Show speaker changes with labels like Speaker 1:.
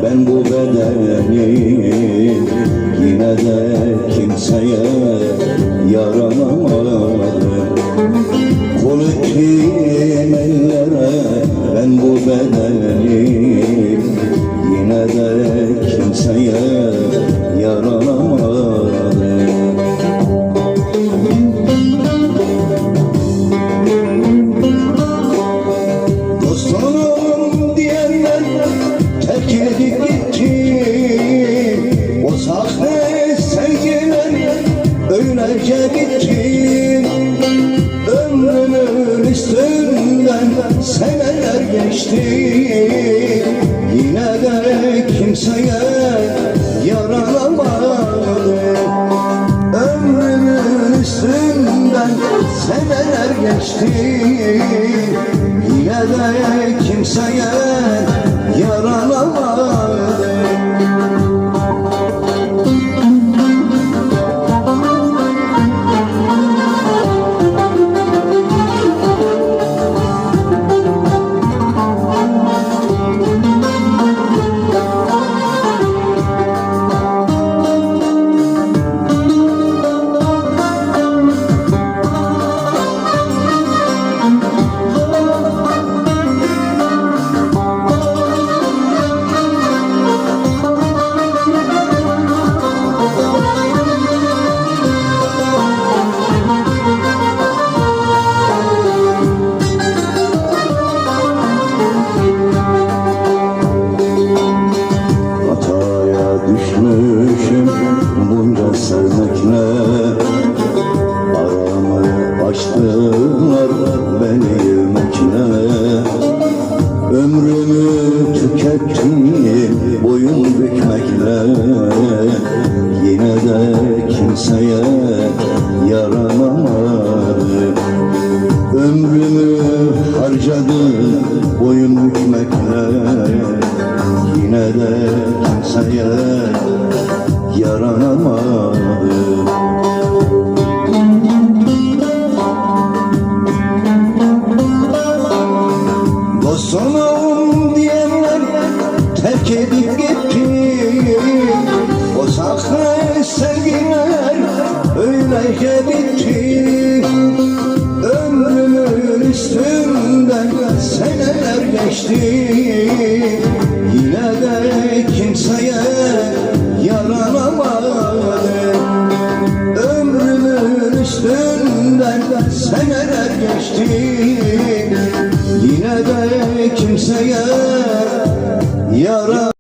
Speaker 1: ben bu bedeni, yine de kimseye yaranamadım. Kul ettim ellere ben bu bedeni, yine de kimseye yaranamadım. Dostum diyenler terk edip gitti, o sahte sevgiler öylece bitti. Ömrümün üstünden seneler geçti, yine de kimseye yaranamadım. Ömrümün üstünden seneler geçti, yine de kimseye yaranamadım. Düşmüşüm bunca sevmekle, aramı açtılar beni yemekle. Ömrümü tükettim boyun bükmekle, yine de kimseye yaranamadım. Ömrümü harcadım boyun bükmekle, yine de kimseye yaranamadım. Dostum diyenler terk edip gitti, o sahte sevgiler öylece bitti. Ömrümün üstünden seneler geçti,